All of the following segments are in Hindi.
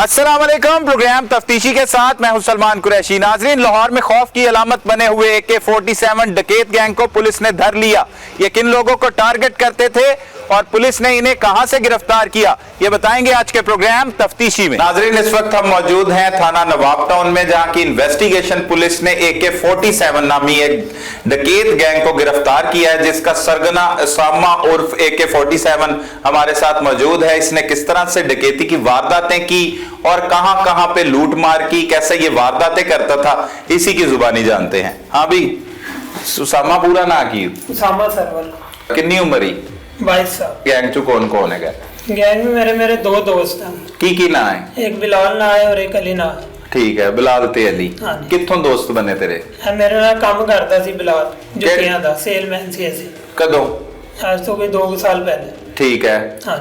अस्सलाम वालेकुम। प्रोग्राम तफ्तीशी के साथ मैं हूं सलमान कुरैशी। नाजरीन, लाहौर में खौफ की अलामत बने हुए AK-47 डकैत गैंग को पुलिस ने धर लिया। ये किन लोगों को टारगेट करते थे और पुलिस ने इन्हें कहां से गिरफ्तार किया, ये बताएंगे आज के प्रोग्राम तफ्तीशी में। नाजरीन, इस वक्त हम मौजूद हैं थाना नवाब टाउन में, जहां की इन्वेस्टिगेशन पुलिस ने AK-47 नामी एक डकैत गैंग को गिरफ्तार किया है, जिसका सरगना सामा उर्फ AK-47 हमारे साथ मौजूद है। इसने किस तरह से डकैती की वारदातें की और कहां कहां पे लूट मार की, कैसे ये वारदातें करता था, इसी की जुबानी जानते हैं। हाँ भी, सुसामा पूरा ना की उसामा सरवर। कितनी उम्र ही? 22 साल। गैंग चो कौन कौन है? गैंग में मेरे दो दोस्त हैं। की ना है? एक बिलाल ना है और एक अली ना है। ठीक है, बिलाल ते अली। हाँ। कित्थों दोस्त बने तेरे? मेरे नाल काम करता सी बिलाल, जुत्तियां दा सेलमैन सी ऐसी। कदों? आज तो कोई 2 साल पहले। ठीक है। हाँ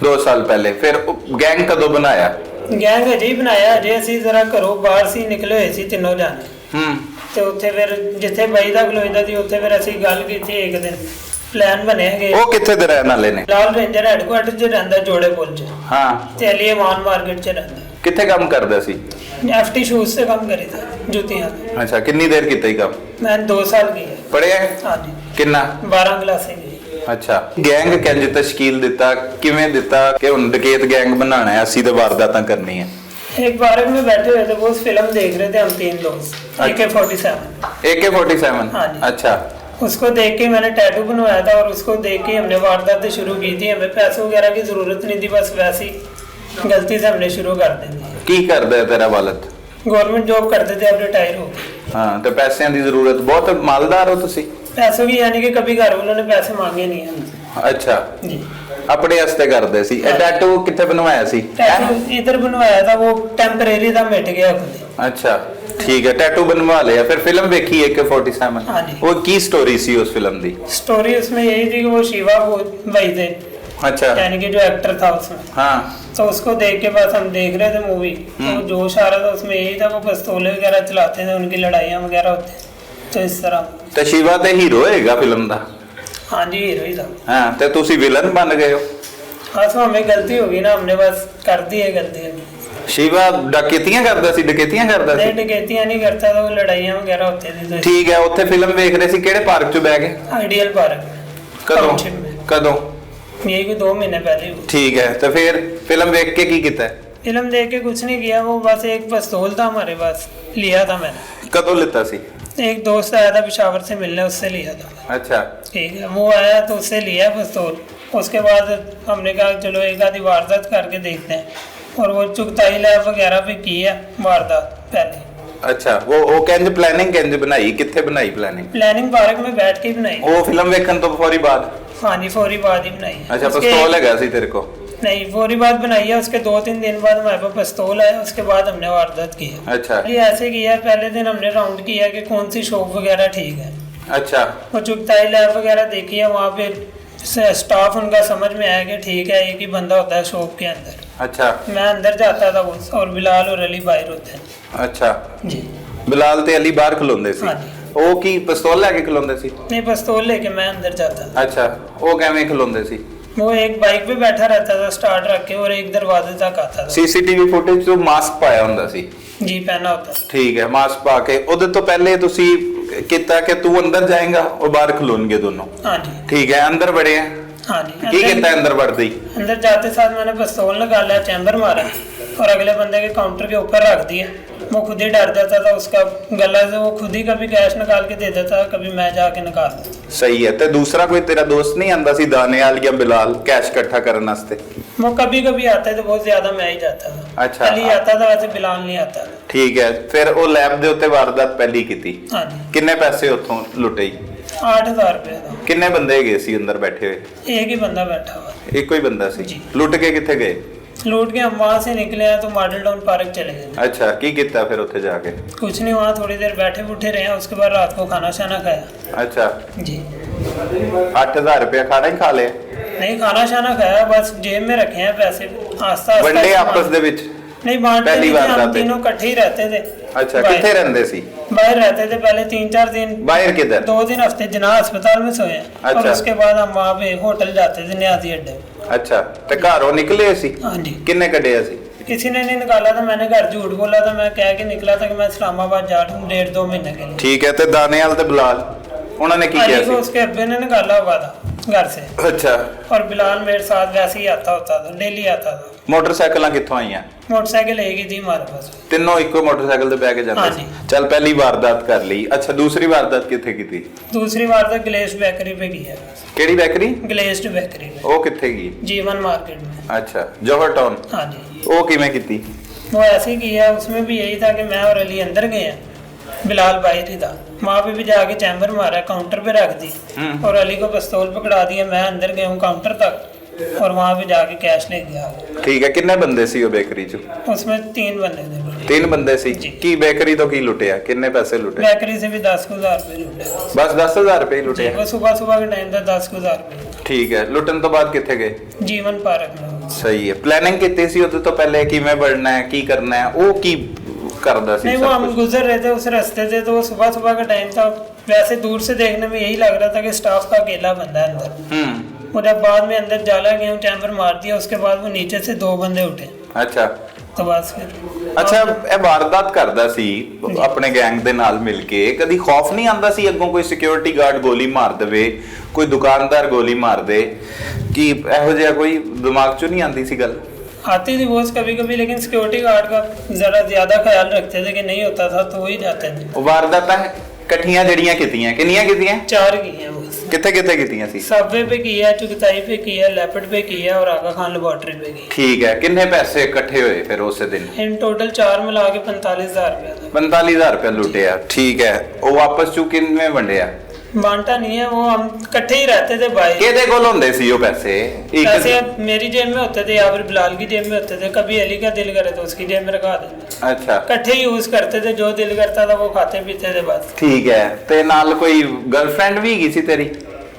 2 साल पहले। फिर गैंग कदों बनाया? गैंग अजे ही बनाया, अजे ਅਸੀਂ ਜ਼ਰਾ ਘਰੋਂ ਬਾਹਰ ਸੀ ਨਿਕਲੇ ਹੋਏ ਸੀ ਤਿੰਨੋਂ ਜਾਣੇ। ਤੇ ਉੱਥੇ ਫਿਰ ਜਿੱਥੇ ਬਾਈ ਦਾ ਖਲੋਇਦਾ ਸੀ ਉੱਥੇ ਫਿਰ ਅਸੀਂ ਗੱਲ ਕੀਤੀ ਇੱਕ ਦਿਨ, ਪਲਾਨ ਬਣਿਆਗੇ। ਉਹ ਕਿੱਥੇ ਦੇ ਰਹਿਣ ਵਾਲੇ ਨੇ? ਲਾਲ ਰੇਂਜਰ ਹੈਡਕੁਆਟਰ 'ਚ ਰਹਿੰਦਾ, ਜੋੜੇ ਪੁੱਲ 'ਚ। ਹਾਂ। ਤੇ ਅਲੀ ਅਮਾਨ ਮਾਰਕੀਟ 'ਚ ਰਹਿੰਦਾ। ਕਿੱਥੇ ਕੰਮ ਕਰਦਾ ਸੀ? FT ਸ਼ੂਜ਼ ਤੇ ਕੰਮ ਕਰੀਦਾ, ਜੁੱਤੀਆਂ। ਅੱਛਾ, ਕਿੰਨੀ ਦੇਰ ਕੀਤਾ ਹੀ ਕੰਮ? ਮੈਂ 2 ਸਾਲ की है। ਪੜਿਆ? ਹਾਂਜੀ। ਕਿੰਨਾ? 12 ਕਲਾਸੇ की। ਅੱਛਾ, ਗੈਂਗ ਕਿੰਜ ਤਸ਼ਕੀਲ ਦਿੱਤਾ, ਕਿਵੇਂ ਦਿੱਤਾ ਕਿ ਹੁਣ ਡਕੈਤ ਗੈਂਗ ਬਣਾਣਾ ਹੈ, ਅਸੀਂ ਤੇ ਵਾਰਦਾਤਾਂ ਕਰਨੀ ਹੈ? एक पार्क में बैठे हुए थे, वो उस फिल्म देख रहे थे हम 3 दोस्त। AK-47। AK-47? हाँ जी। अच्छा। उसको देख के मैंने टैटू बनवाया था और उसको देख के हमने वारदातें शुरू की थी। हमें पैसों वगैरह की जरूरत नहीं थी, बस वैसी गलती से हमने शुरू कर दी थी। की करदा है तेरा वालिद? गवर्नमेंट जॉब करते थे, अब रिटायर हो गए। हाँ, तो पैसों की जरूरत, बहुत मालदार हो तुसी? पैसों की यानी कि कभी घर वालों ने पैसे मांगे नहीं हमसे। अच्छा जी। अपने वास्ते करदे सी। टैटू किथे बनवाया सी? टैटू इधर बनवाया था, वो टेम्परेरी था, मिट गया खुद। अच्छा, ठीक है, टैटू बनवा लिया। फिर फिल्म देखी AK-47? हाँ जी। वो की स्टोरी सी उस फिल्म दी? स्टोरी उसमें यही थी कि वो शिवा वो भाई थे, अच्छा, यानी कि जो एक्टर था उसमें। हाँ। तो उसको देख के बस हम देख रहे थे मूवी, तो जोश आ रहा था उसमें, यही था वो पिस्तौले वगैरह चलाते थे, उनकी लड़ाइयाँ वगैरह होती, तो इस तरह। तो शिवा ते हीरो हैगा फिल्म दा? हाँ जी, हीरो ही था। हाँ, तो तुसी विलन बन गए हो? हाँ, तो हमें गलती होगी ना, हमने बस कर दी है गलती। शिवा डकैतियां करदा सी? डकैतियां करदा सी? नहीं, डकैतियां नहीं करता था, वो लड़ाइयाँ वगैरह होती थी। तो ठीक है, उत्थे फिल्म देख रहे सी, केड़े पार्क च बैठ गए? Ideal park. कदों? टाउनशिप में। कदों? यही कोई 2 महीने पहले हुई। ठीक है, तो फिर फिल्म देख के की कीता? फिल्म देख के कुछ नहीं किया, वो बस एक पिस्तौल था हमारे पास, लिया था मैंने। कदों लेता सी? एक दोस्त आया था पेशावर से मिलने, उससे लिया था। अच्छा। ठीक है, वो आया तो उससे लिया पिस्तौल। उसके बाद हमने कहा चलो एक आधी वारदात करके देखते हैं, और वो चुगताई लैब वगैरह भी की है वारदात पहले। अच्छा, वो कैंज प्लानिंग कैंज बनाई, किथे बनाई प्लानिंग? प्लानिंग पार्क में बैठ के बनाई। वो फिल्म देखन तो फौरी बाद? हाँ जी, फौरी बाद ही बनाई है। अच्छा, पिस्तौल हैगा सी तेरे को? नहीं, फौरी बाद बनाई है, उसके 2-3 दिन बाद हमारे पास पिस्तौल है, उसके बाद हमने वारदात की है। अच्छा। ये ऐसे किया है, पहले दिन हमने राउंड किया कि कौन सी शॉप वगैरह ठीक है। अच्छा। वो चुगताई लैब वगैरह देखी है, वहाँ पे स्टाफ उनका समझ में आया कि ठीक है, एक ही बंदा होता है शॉप के अंदर। अच्छा। मैं अंदर जाता था वो, और बिलाल और अली बाहर होते हैं। अच्छा जी। बिलाल ते अली बाहर खलोंदे सी? हाँ जी। ਉਹ ਕੀ ਪਿਸਤੌਲ ਲੈ ਕੇ ਖਲੋਂਦੇ ਸੀ? नहीं, पिस्तौल लेके मैं अंदर जाता था। अच्छा, ਉਹ ਕਿਵੇਂ ਖਲੋਂਦੇ ਸੀ? वो एक बाइक पे बैठा रहता था स्टार्ट रख के, और एक दरवाजे तक आता था। CCTV ਫੁਟੇਜ ਤੋਂ ਮਾਸਕ ਪਾਇਆ ਹੁੰਦਾ ਸੀ? जी, पहना होता था। ਠੀਕ ਹੈ, ਮਾਸਕ ਪਾ ਕੇ। ਉਹਦੇ ਤੋਂ ਪਹਿਲੇ ਤੁਸੀਂ ਕੀਤਾ कि तू अंदर जाएगा और बाहर खलोनगे दोनों? हाँ जी। ठीक है, अंदर बढ़े हैं? हाँ जी। की कहता है अंदर बढ़ते ही? अंदर जाते साथ मैंने पिस्तौल निकाला, चैम्बर मारा और अगले बंदे के काउंटर के ऊपर रख दिया। वो खुद ही डर जाता था, उसका गला से वो खुद ही कभी कैश निकाल के दे देता, कभी मैं जाके निकाल देता। सही है। तो दूसरा कोई तेरा दोस्त नहीं आंदा सी, दानियाल या बिलाल, कैश इकट्ठा करने वास्ते? वो कभी कभी आते थे, बहुत ज्यादा मैं ही जाता था। अच्छा। अली आता था, वैसे बिलाल नहीं आता था। ठीक है, फिर वो लैब दे उत्ते वारदात पहली कीती? हाँ जी। किन्ने पैसे उत्थों लुटे? 8,000 रुपये था। किन्ने बंदे गए सी अंदर बैठे हुए? एक ही बंदा बैठा हुआ। एक कोई बंदा सी? जी। लुट के किथे गए? लूट के हम वहाँ से निकले हैं तो मॉडल टाउन पार्क चले गए। अच्छा, की कीता फिर उत्थे जाके? कुछ नहीं, वहाँ थोड़ी देर बैठे उठे रहे हैं, उसके बाद रात को खाना शाना खाया। अच्छा। जी। 8,000 रुपया खाना ही खा लिया? नहीं, खाना शाना खाया, बस जेब में रखे हैं पैसे। आस्ता वनडे आपस दे विच? नहीं, बांटते पहली नहीं बार थे, हम जाते? तीनों इकट्ठे ही रहते थे। अच्छा, बाहर। किथे रहंदे सी? बाहर रहते थे पहले 3-4 दिन। बाहर किधर? 2 दिन हफ्ते जना अस्पताल में सोए हैं। और अच्छा। उसके बाद हम वहाँ पे होटल जाते थे न्याजी अड्डे। अच्छा, ते घरों निकले सी? हाँ जी। किन्ने कढिया सी? किसी ने नहीं निकाला था, मैंने घर झूठ बोला था, मैं कह के निकला था कि मैं इस्लामाबाद जा रहा हूँ 1.5-2 महीने के लिए। ठीक है, ते दानियाल ते बिलाल उन्होंने की किया अली को उसके अब्बे ने निकाला हुआ था घर से, अच्छा, और बिलाल मेरे साथ वैसे ही आता होता था, डेली आता था। मोटरसाइकिल कितों आईयां? मोटरसाइकिल एक ही थी हमारे पास। तीनों इको मोटरसाइकिल ते बैठ के जाते हाँ सी। जी। चल पहली वारदात कर ली, अच्छा दूसरी वारदात किथे की थी? दूसरी बार तो ग्लेस बेकरी पे की है। केड़ी बेकरी? ग्लेस्ड बेकरी पे, वो किथे की? जीवन मार्केट में। अच्छा, जौहर टाउन। हाँ जी, वो किवें कीती? वो ऐसे ही किया, उसमें भी यही था कि मैं और अली अंदर गए हैं, बिलाल बाहर ही था, वहाँ पे भी जाके चैम्बर मारा, काउंटर पे रख दी और अली को पिस्तौल पकड़ा दिया। मैं अंदर गया हूँ काउंटर तक और वहाँ पे जाके कैश ले गया। ठीक है, कितने बंदे सी वो बेकरी च? उसमें 3 बंदे थे। 3 बंदे सी। जी। की बेकरी तो की लुटिया, कितने पैसे लुटे? बेकरी से भी 10,000 रुपये लुटे। बस 10,000 रुपए ही जी, लुटे? वो सुबह सुबह के टाइम था, 10,000 रुपये। ठीक है, लुटन तो बाद किथे गए? जीवन पार्क में। सही है, प्लानिंग कितनी सी होती तो पहले किवें बढ़ना है, की करना है, वो की करदा सी? नहीं, वो हम गुजर रहे थे उस रास्ते से, तो वो सुबह सुबह का टाइम था। वैसे दूर से देखने में यही लग रहा था कि स्टाफ का अकेला बंदा है अंदर। वो जब बाद में अंदर जाला गया हूँ, चैम्बर मार दिया, उसके बाद वो नीचे से 2 बंदे उठे। अच्छा, तो बस फिर अच्छा ਇਹ ਵਾਰਦਾਤ ਕਰਦਾ ਸੀ ਆਪਣੇ ਗੈਂਗ ਦੇ ਨਾਲ ਮਿਲ ਕੇ, ਕਦੀ ਖੌਫ ਨਹੀਂ ਆਂਦਾ ਸੀ ਅੱਗੋਂ ਕੋਈ ਸਿਕਿਉਰਿਟੀ ਗਾਰਡ ਗੋਲੀ ਮਾਰ ਦੇਵੇ, ਕੋਈ ਦੁਕਾਨਦਾਰ ਗੋਲੀ ਮਾਰ ਦੇ, ਕਿ ਇਹੋ ਜਿਹਾ ਕੋਈ ਦਿਮਾਗ 'ਚੋਂ ਨਹੀਂ ਆਂਦੀ ਸੀ ਗੱਲ? आती थी वो कभी कभी, लेकिन सिक्योरिटी गार्ड का जरा ज्यादा ख्याल रखते थे कि नहीं होता था तो वही जाते थे। ਉਹ ਵਾਰਦਾਤਾਂ ਇਕੱਠੀਆਂ ਜਿਹੜੀਆਂ ਕੀਤੀਆਂ, ਕਿੰਨੀਆਂ ਕੀਤੀਆਂ? 4 की है वो। ਕਿੱਥੇ ਕਿੱਥੇ ਕੀਤੀਆਂ ਸੀ? सबवे पे की है, चुगताई पे की है, लेपर्ड पे की है और आगा खान लेबोरेटरी पे की है। ਠੀਕ ਹੈ, ਕਿੰਨੇ ਪੈਸੇ ਇਕੱਠੇ ਹੋਏ ਫਿਰ ਉਸੇ ਦਿਨ? इन टोटल 4 मिला के 45,000 रुपया था। 45,000 रुपया लुटिया। ठीक है, ਉਹ ਆਪਸ ਚ ਕਿੰਨੇ ਵੰਡਿਆ? बांटा नहीं है वो, हम इकट्ठे ही रहते थे भाई। ਕਿਹਦੇ ਕੋਲ ਹੁੰਦੇ ਸੀ ਉਹ ਪੈਸੇ? पैसे मेरी जेब में होते थे या फिर बिलाल की जेब में होते थे, कभी अली का दिल करे तो उसकी जेब में रखा देते। अच्छा, इकट्ठे ही यूज करते थे, जो दिल करता था वो खाते पीते थे बस। ठीक है, ਤੇ ਨਾਲ ਕੋਈ गर्लफ्रेंड भी ਹੈਗੀ ਸੀ ਤੇਰੀ?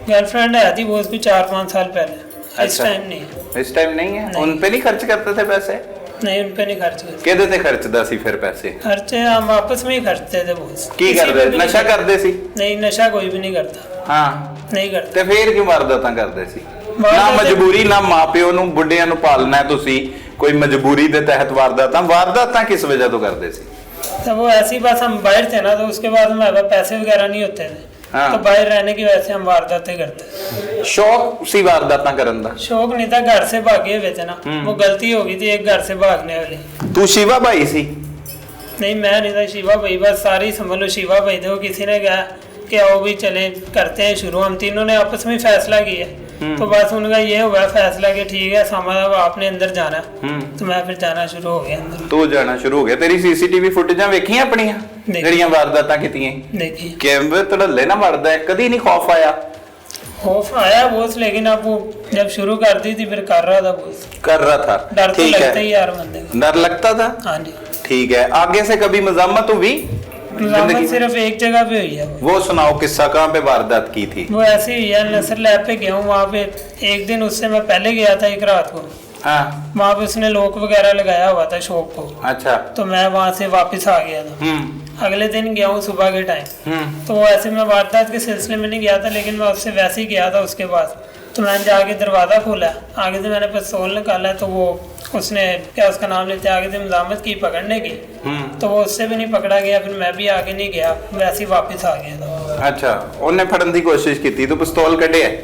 गर्लफ्रेंड है थी वो भी 4-5 साल पहले, इस अच्छा। टाइम नहीं है। इस टाइम नहीं है? नहीं। उन पे नहीं खर्च करते थे पैसे? नहीं, उन पे नहीं खर्च करते। ਕਿਹਦੇ ਤੇ ਖਰਚਦਾ ਸੀ ਫਿਰ ਪੈਸੇ? खर्चे हम आपस में ही खर्चते थे बहुत। ਕੀ किसी ਕਰਦੇ? पे भी ਨਸ਼ਾ नहीं ਕਰਦੇ ਸੀ? नहीं, नशा कोई भी नहीं करता। ਹਾਂ, नहीं करते। ਤੇ ਫੇਰ ਕਿਉਂ ਵਾਰਦਾਤਾਂ ਕਰਦੇ ਸੀ? ਨਾ ਵਾਰਦਾਤਾਂ- ਮਜਬੂਰੀ, ਨਾ ਮਾਪਿਓ ਨੂੰ ਬੁੱਢਿਆਂ ਨੂੰ ਪਾਲਣਾ ਹੈ ਤੁਸੀਂ, ਕੋਈ ਮਜਬੂਰੀ ਦੇ ਤਹਿਤ ਵਾਰਦਾਤਾਂ ਕਿਸ ਵਜ੍ਹਾ ਤੋਂ ਕਰਦੇ ਸੀ? तो वो ऐसी बात, हम बाहर थे ना, तो उसके बाद हमारे पास पैसे वगैरह नहीं होते थे। हाँ। तो बाहर रहने की वजह से हम वारदातें करते। ਸ਼ੌਕ ਸੀ ਵਾਰਦਾਤਾਂ ਕਰਨ ਦਾ? शौक नहीं था, घर से भागे हुए थे ना, वो गलती हो गई थी एक घर से भागने वाली। ਤੂੰ शिवा भाई ਸੀ? नहीं, मैं नहीं था, शिवा भाई, बस सारी समझ लो शिवा भाई थे। वो किसी ने कहा कि आओ भी चले करते हैं शुरू, हम तीनों ने आपस में फैसला किया। तो बस उनका ये हुआ फैसला कि ठीक है समझ आपने अंदर जाना, तो मैं फिर जाना शुरू हो गया अंदर। ਤੂੰ ਜਾਣਾ ਸ਼ੁਰੂ ਹੋ ਗਿਆ। ਤੇਰੀ ਸੀਸੀਟੀਵੀ ਫੁਟੇਜਾਂ ਵੇਖੀਆਂ ਆਪਣੀਆਂ ਦੇਖੀ। ਜਿਹੜੀਆਂ ਵਾਰਦਾਤਾਂ ਕੀਤੀਆਂ? देखिए ਕਿਵੇਂ ਧੜੱਲੇ ਨਾ ਵੜਦਾ ਹੈ, ਕਦੀ ਨਹੀਂ ਖੌਫ ਆਇਆ? खौफ आया बहुत, लेकिन अब वो जब शुरू कर दी थी फिर कर रहा था बहुत। कर रहा था? डर तो ठीक लगता ही है, यार बंदे को। डर लगता था? हाँ जी। ठीक है, आगे से कभी मजम्मत हुई मज़ामत जिंदगी में? सिर्फ एक जगह पे हुई है वो सुनाओ किस्सा, कहाँ पे वारदात की थी? वो ऐसे ही हुई है, नसर लैब पे गया हूँ, वहाँ पे एक दिन उससे मैं पहले गया था, एक रात को हाँ, वहाँ पे उसने लॉक वगैरह लगाया हुआ था शॉप को, अच्छा, तो मैं वहाँ से वापस आ गया था। अगले दिन गया हूँ सुबह के टाइम, तो वो ऐसे मैं वारदात के सिलसिले में नहीं गया था, लेकिन मैं उससे वैसे ही गया था उसके पास। तो मैंने जाके दरवाज़ा खोला, आगे से मैंने पिस्तौल निकाला, तो वो उसने क्या उसका नाम लेते आगे से मज़ामत की पकड़ने की, तो वो उससे भी नहीं पकड़ा गया, फिर मैं भी आगे नहीं गया, वैसे ही वापस आ गया था। अच्छा, उन्हें फड़न की कोशिश की थी तो पिस्तौल कटे है?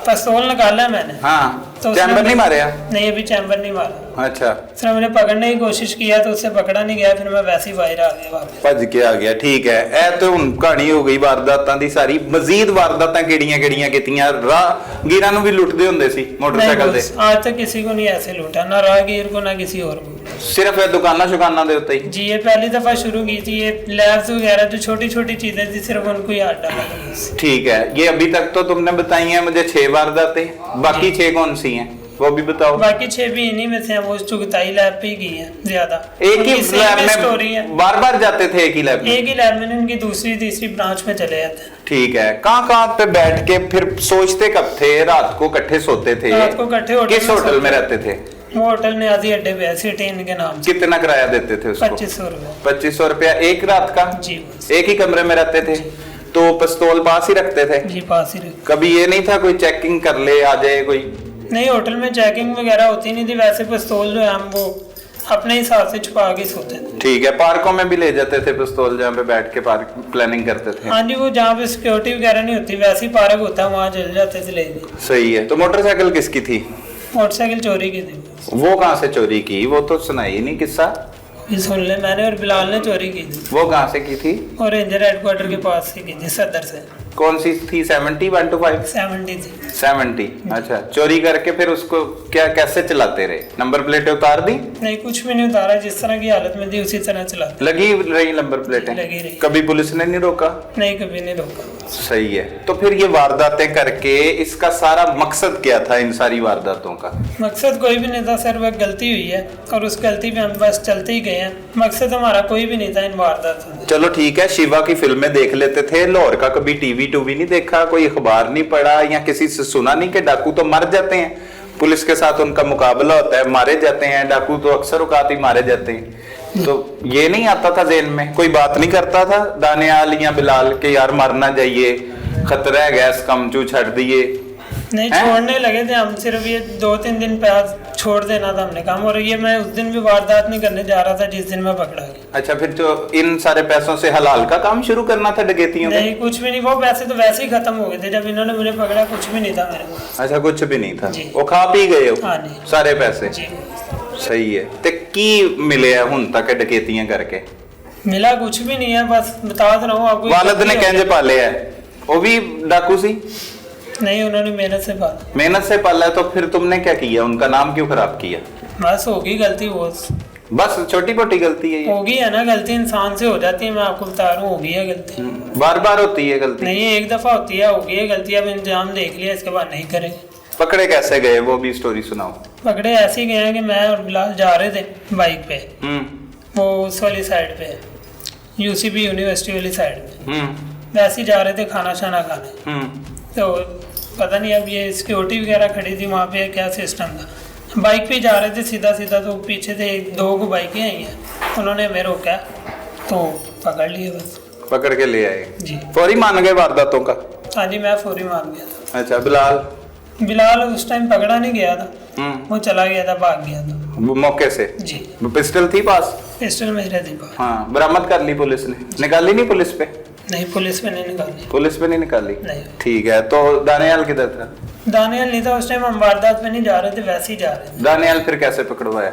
पिस्तौल निकाला मैंने, हाँ, तो उसने चैम्बर नहीं मारे? नहीं, अभी चैम्बर नहीं मारा। अच्छा, उसने मैंने पकड़ने की कोशिश किया तो उससे पकड़ा नहीं गया, फिर मैं वैसे ही बाहर आ गया वापस। ਭੱਜ ਕੇ ਆ ਗਿਆ। ਠੀਕ ਹੈ, ਇਹ ਤੇ ਹੁਣ ਕਹਾਣੀ ਹੋ ਗਈ ਵਾਰਦਾਤਾਂ ਦੀ ਸਾਰੀ। ਮਜ਼ੀਦ ਵਾਰਦਾਤਾਂ ਕਿਹੜੀਆਂ ਕੀਤੀਆਂ? ਰਾਹਗੀਰਾਂ ਨੂੰ ਵੀ ਲੁੱਟਦੇ ਹੁੰਦੇ ਸੀ ਮੋਟਰਸਾਈਕਲ ਤੇ? नहीं, आज तक किसी को नहीं ऐसे लूटा, ना राहगीर को ना किसी और को। सिर्फ ये दुकाना शुकाना दे उत्ते ही? जी, ये पहली दफा शुरू की थी, ये लैब्स वगैरह जो छोटी छोटी चीजें थी सिर्फ उनको ही हाथ डाला था बस। ठीक है, ये अभी तक तो तुमने बताई हैं मुझे 6 वारदातें, बाकी 6 कौन सी हैं वो भी बताओ। बाकी 6 भी इन्हीं में से हैं, वो चुगताई लैब पे ही की है ज्यादा। एक ही उनकी लैब same में स्टोरी है, बार बार जाते थे? एक ही लैब में? एक ही लैब में, उनकी दूसरी तीसरी ब्रांच में चले जाते हैं। ठीक है, कहाँ पे बैठ के फिर सोचते कब थे? रात को इकट्ठे सोते थे? रात को इकट्ठे होटल किस में होटल में सोते रहते थे? वो होटल न्याजी अड्डे पे है, सिटी इनके नाम से। कितना किराया देते थे उसको? 2500 रुपये। 2500 रुपया एक रात का? जी एक ही कमरे में रहते थे? तो पिस्तौल पास ही रखते थे? जी, पास ही रहे। कभी ये नहीं था कोई चेकिंग कर ले, आ जाए कोई? नहीं, होटल में चेकिंग वगैरह होती नहीं थी, वैसे पिस्तौल जो है हम वो अपने हिसाब से छुपा के सोते थे। ठीक है, पार्कों में भी ले जाते थे पिस्तौल, जहाँ पे बैठ के पार्क प्लानिंग करते थे? हाँ जी, वो जहाँ पे सिक्योरिटी वगैरह नहीं होती वैसे ही पार्क होता है, वहाँ चल जाते थे लेके। सही है। तो मोटरसाइकिल किसकी थी? मोटरसाइकिल चोरी की थी। वो कहाँ से चोरी की? वो तो सुनाई नहीं किस्सा। ये सुन ले, मैंने और बिलाल ने चोरी की थी। वो कहाँ से की थी? और रेंजर हेडक्वार्टर के पास से की थी, सदर से। कौन सी थी? 70 125? 70 थी। 70। अच्छा, चोरी करके फिर उसको क्या कैसे चलाते रहे? नंबर प्लेटें उतार दी? नहीं, कुछ भी नहीं उतारा, जिस तरह की हालत में थी उसी तरह चला। लगी रही नंबर प्लेटें? लगी रही। कभी पुलिस ने नहीं रोका? नहीं, कभी नहीं रोका। सही है। तो फिर ये वारदातें करके इसका सारा मकसद क्या था, इन सारी वारदातों का? मकसद कोई भी नहीं था सर, वह गलती हुई है और उस गलती पे हम बस चलते ही गए हैं। मकसद हमारा कोई भी नहीं था इन वारदातों में। चलो ठीक है, शिवा की फिल्में देख लेते थे, लाहौर का कभी टीवी टूवी नहीं देखा, कोई अखबार नहीं पढ़ा या किसी से सुना नहीं कि डाकू तो मर जाते हैं, पुलिस के साथ उनका मुकाबला होता है, मारे जाते हैं, डाकू तो अक्सर औकात ही मारे जाते हैं। तो ये नहीं आता था जेल में? कोई बात नहीं करता था दानियाल या बिलाल के यार मरना चाहिए, खतरा है, गैस कम चू छड़ दिए? नहीं, छोड़ने लगे थे हम, सिर्फ ये 2-3 दिन पहले छोड़ देना था हमने काम। और ये मैं उस दिन भी वारदात नहीं करने जा रहा था जिस दिन मैं पकड़ा गया। अच्छा, फिर जो इन सारे पैसों से हलाल का काम शुरू करना था डकैतियों में? नहीं, कुछ भी नहीं, वो पैसे तो वैसे ही खत्म हो गए थे जब इन्होंने मुझे पकड़ा, कुछ भी नहीं था मेरे को। अच्छा, कुछ भी नहीं था, जी। वो खा पी गए हो? हाँ जी। सारे पैसे? जी। सही है। ते की मिले है हुन तक डकैतियां करके? मिला कुछ भी नहीं है, बस बता रहा हूँ आपको। वालिद ने कहंजे पाले है? वो भी डाकू सी? नहीं, उन्होंने मेहनत से पाला। मेहनत से पाला है, तो फिर तुमने क्या किया? उनका नाम क्यों खराब किया? बस होगी गलती, वो बस छोटी मोटी गलती है ये? होगी है ना, गलती इंसान से हो जाती है, मैं आपको बता रहा हूँ, होगी है गलती। बार बार होती है गलती? नहीं, एक दफा होती है, होगी है गलती। अब इंतजाम देख लिया, इसके बाद नहीं करेंगे। पकड़े कैसे गए, वो भी स्टोरी सुनाओ। पकड़े ऐसे ही गए हैं कि मैं और बिलाल जा रहे थे बाइक पे, वो उस वाली साइड पे, यूसीबी यूनिवर्सिटी वाली साइड पे, वैसे ही जा रहे थे खाना शाना खाने। तो पता नहीं अब ये सिक्योरिटी वगैरह खड़ी थी वहाँ पे, क्या सिस्टम था। बाइक पे जा रहे थे सीधा सीधा, तो पीछे से 2 बाइकें आई हैं, उन्होंने हमें रोका तो पकड़ लिए, बस पकड़ के ले आए जी। फौरी मान गए वारदातों का? हाँ जी, मैं फौरी मान गया था। अच्छा, बिलाल उस टाइम पकड़ा नहीं गया था, वो चला गया था, भाग गया था वो मौके से? जी। पिस्टल थी पास? पिस्टल मेरे थी पास। हाँ, बरामद कर ली पुलिस ने? निकाली नहीं पुलिस पे? नहीं, पुलिस पे नहीं निकाली। पुलिस पे नहीं निकाली? नहीं। ठीक है। तो दानियाल किधर था? दानियाल नहीं था उस टाइम, हम वारदात पे नहीं जा रहे थे, वैसे ही जा रहे थे। दानियाल फिर कैसे पकड़वाया?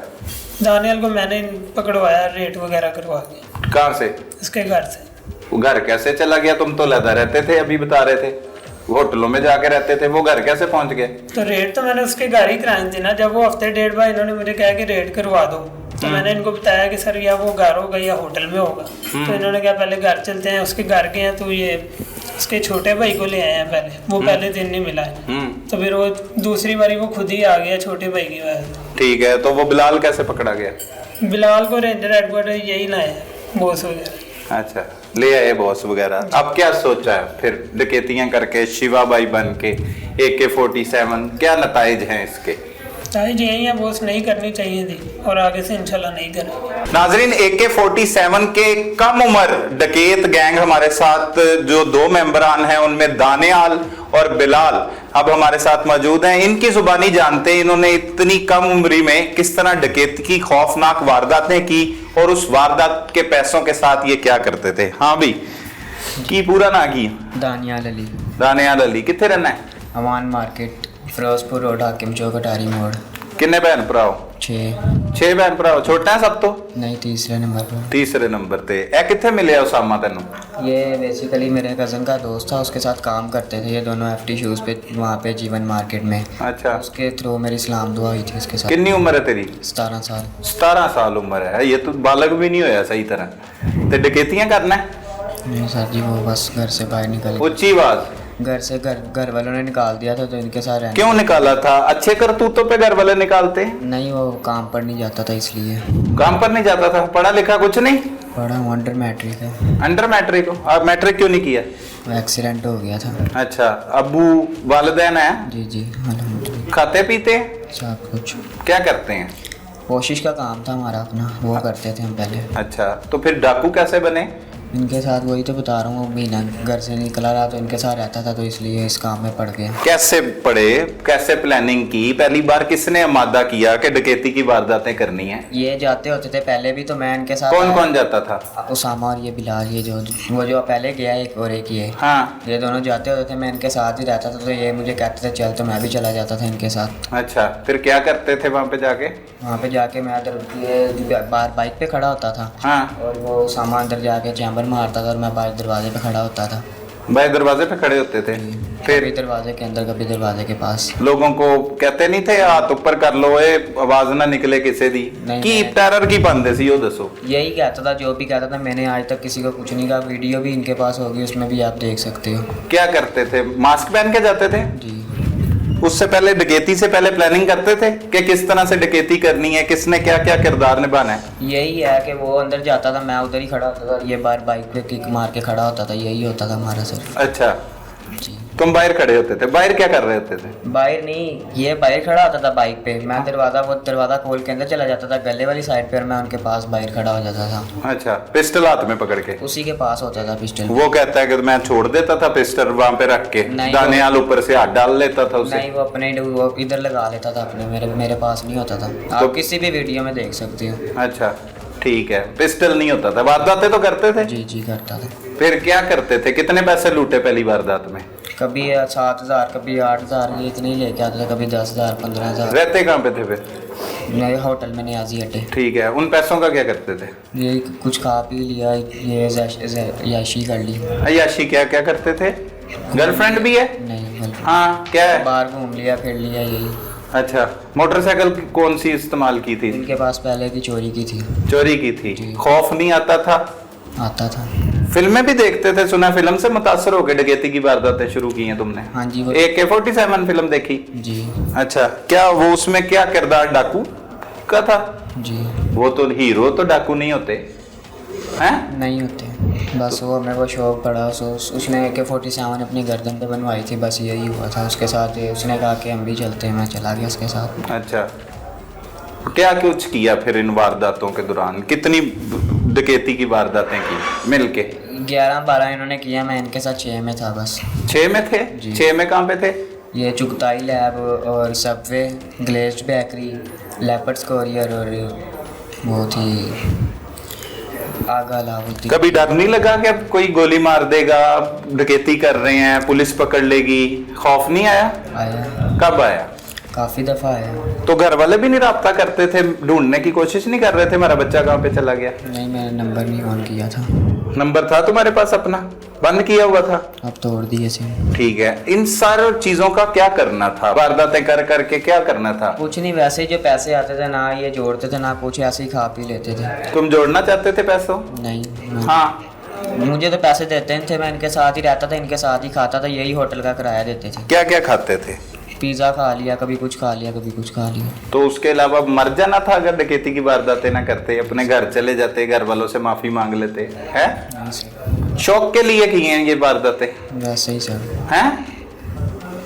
दानियाल को मैंने पकड़वाया रेट वगैरह करवा के। कहाँ से? उसके घर से। वो घर कैसे चला गया? तुम तो लदा रहते थे, अभी बता रहे थे होटलों में जाके रहते थे, वो घर कैसे पहुंच गए? तो रेट तो मैंने उसके घर ही कराई थी ना। जब वो हफ्ते 1.5 बाद इन्होंने मुझे कहा कि रेट करवा दो, तो मैंने इनको बताया कि सर या वो घर होगा या होटल में होगा। तो इन्होंने कहा पहले घर चलते हैं, उसके घर गए हैं, तो ये उसके छोटे भाई को ले आए हैं पहले, वो पहले दिन नहीं मिला है। तो फिर वो दूसरी बारी वो खुद ही आ गया छोटे भाई की वजह से। ठीक है। तो वो बिलाल कैसे पकड़ा गया? बिलाल को रेंजर हेडक्वार्टर यही लाए हैं, बॉस वगैरह। अच्छा, ले आए बॉस वगैरह। अब क्या सोचा है फिर डकैतियां करके, शिवा भाई बन के, AK-47, क्या नताइज हैं इसके? नताइज यही है बॉस, नहीं करनी चाहिए थी और आगे से इंशाल्लाह नहीं करेंगे। नाजरीन, AK-47 के कम उम्र डकैत गैंग हमारे साथ जो 2 मेंबरान हैं, उनमें दानियाल और बिलाल अब हमारे साथ मौजूद हैं। इनकी जुबानी जानते हैं इन्होंने इतनी कम उम्री में किस तरह डकैती की खौफनाक वारदातें की और उस वारदात के पैसों के साथ ये क्या करते थे। हाँ भाई, की पूरा ना की? दानियाल अली। दानियाल अली, कितने रहना है? अमान मार्केट, फिरोजपुर रोड, हाकिम चौक, अटारी मोड़। किन्ने भैन भराओ? 6 भैन भराओ। छोटा है सब तो? नहीं, तीसरे नंबर पर। तीसरे नंबर ते। ए कित्थे मिले उसामा तेनू? ये बेसिकली मेरे कज़न का दोस्त था, उसके साथ काम करते थे ये दोनों FT शूज़ पे, वहाँ पे जीवन मार्केट में। अच्छा। उसके थ्रू मेरी सलाम दुआ हुई थी उसके साथ। कितनी उम्र है तेरी? 17 साल। 17 साल उम्र है, ये तो बालक भी नहीं होया सही तरह। ते डकैतियां करना है? नहीं सर जी, वो बस घर से बाहर निकल गए। ऊंची आवाज। घर वालों ने निकाल दिया था, तो इनके साथ रहने। क्यों निकाला था? अच्छे करतूतों पे घर वाले निकालते? नहीं, वो काम पर नहीं जाता था इसलिए। काम पर नहीं जाता था? पढ़ा लिखा कुछ नहीं? पढ़ा हूँ, अंडर मैट्रिक है। अंडर मैट्रिक हो? आप मैट्रिक क्यों नहीं किया? वो एक्सीडेंट हो गया था। अच्छा, अबू वालिदैन है? जी जी, अल्हम्दुलिल्लाह। खाते पीते? सब कुछ। क्या करते हैं? कोशिश का काम था हमारा अपना, वो करते थे हम पहले। अच्छा, तो फिर डाकू कैसे बने? इनके साथ वही तो बता रहा हूँ, महीना घर से निकला रहा तो इनके साथ रहता था, तो इसलिए इस काम में पड़ गया। कैसे पढ़े, कैसे प्लानिंग की, पहली बार किसने मादा किया कि डकैती की वारदातें करनी है? ये जाते होते थे पहले भी, तो मैं इनके साथ। कौन कौन जाता था? उसामा और ये बिलाल, ये जो पहले गया एक और एक ये। हाँ, ये दोनों जाते होते थे, मैं इनके साथ ही रहता था, तो ये मुझे कहते थे चल, तो मैं भी चला जाता था इनके साथ। अच्छा, फिर क्या करते थे वहाँ पे जाके? वहाँ पे जाके मैं बाहर बाइक पे खड़ा होता था। हाँ, और वो सामान अंदर जाके चैम्बर मारता था और मैं बाहर दरवाजे पे खड़ा होता था। भाई दरवाजे पे खड़े होते थे, कभी फिर दरवाजे के अंदर, कभी दरवाजे के पास। लोगों को कहते नहीं थे हाथ ऊपर कर लो, ए आवाज ना निकले किसी दी नहीं, की नहीं। टेरर की बंदे सी, यो दसो। यही कहता था, जो भी कहता था। मैंने आज तक किसी को कुछ नहीं कहा। वीडियो भी इनके पास होगी, उसमें भी आप देख सकते हो। क्या करते थे? मास्क पहन के जाते थे? जी। उससे पहले डकैती से पहले प्लानिंग करते थे कि किस तरह से डकैती करनी है, किसने क्या क्या किरदार निभाना है? यही है कि वो अंदर जाता था, मैं उधर ही खड़ा होता था, और ये बाहर बाइक पे किक मार के खड़ा होता था। यही होता था हमारा सर। अच्छा, जी। तुम बाहर खड़े होते थे? बाहर क्या कर रहे होते थे? बाहर नहीं, ये बाहर खड़ा होता था बाइक पे, मैं दरवाज़ा खोल के अंदर चला जाता था गले वाली साइड पे, और मैं उनके पास बाहर खड़ा हो जाता था। अच्छा, पिस्टल हाथ में पकड़ के? उसी के पास होता था पिस्टल। वो कहता है कि मैं छोड़ देता था पिस्टल वहां पे रख के, नहीं, दानियाल ऊपर से हाथ डाल लेता था उसे? नहीं, वो इधर लगा लेता था अपने, मेरे पास नहीं होता था। आप किसी भी वीडियो में देख सकते हो। अच्छा, ठीक है, पिस्टल नहीं होता था। वारदातें तो करते थे? जी जी, करता था। फिर क्या करते थे? कितने पैसे लूटे पहली वारदात में? कभी 7,000, कभी 8,000, ये इतने ही लेके आते थे। कभी 10,000, 15,000। रहते कहाँ पे थे फिर? नए होटल में, नियाजी अड्डे। ठीक है, उन पैसों का क्या करते थे? ये कुछ खा पी लिया, ये याशी कर ली। अय्याशी क्या क्या करते थे? गर्लफ्रेंड भी है? नहीं, बिल्कुल। हाँ, क्या है? बाहर घूम लिया, फिर लिया, यही। अच्छा, मोटरसाइकिल कौन सी इस्तेमाल की थी? इनके पास पहले की चोरी की थी। चोरी की थी। जी। खौफ नहीं आता था? आता था। फिल्में भी देखते थे, सुना फिल्म से मुतासर होकर डकैती की वारदातें शुरू की हैं तुमने? हाँ जी, वो। AK-47 फिल्म देखी? जी। अच्छा, क्या वो उसमें क्या किरदार डाकू का था? जी। वो तो हीरो तो डाकू नहीं होते हैं? नहीं होते, बस वो मेरे को शौक पड़ा। उसने AK-47 अपनी गर्दन पे बनवाई थी, बस यही हुआ था उसके साथ। उसने कहा कि हम भी चलते हैं, मैं चला गया उसके साथ। अच्छा, क्या कुछ किया फिर इन वारदातों के दौरान? कितनी डकैती की वारदातें की मिलके? 11-12 इन्होंने किया, मैं इनके साथ 6 में था बस। 6 में थे? जी। 6 में कहाँ पे थे? ये चुगताई लैब और Subway, glazed bakery, leopards courier, और वो थी आगा लाहौती। कभी डर नहीं लगा कि अब कोई गोली मार देगा, डकैती कर रहे हैं, पुलिस पकड़ लेगी? खौफ नहीं आया? आया, कब आया? काफ़ी दफ़ा आया। तो घर वाले भी नहीं राब्ता करते थे, ढूंढने की कोशिश नहीं कर रहे थे मेरा बच्चा कहाँ पे चला गया? नहीं, मैंने नंबर नहीं ऑन किया था। नंबर था तुम्हारे पास अपना? बंद किया हुआ था? अब तोड़ दिए सिम। ठीक है, इन सारी चीजों का क्या करना था? वारदातें कर करके क्या करना था? कुछ नहीं, वैसे ही जो पैसे आते थे ना ये जोड़ते थे ना कुछ, ऐसे ही खा पी लेते थे। तुम जोड़ना चाहते थे पैसों? नहीं, हाँ, मुझे तो पैसे देते थे, मैं इनके साथ ही रहता था, इनके साथ ही खाता था, यही होटल का किराया देते थे। क्या क्या खाते थे? पिज़्ज़ा खा लिया, कभी कुछ खा लिया, कभी कुछ खा लिया। तो उसके अलावा मर जाना था अगर डकैती की वारदातें ना करते, अपने घर चले जाते, घर वालों से माफी मांग लेते हैं? नहीं सर, शौक के लिए की हैं ये वारदातें वैसे ही सर। हैं?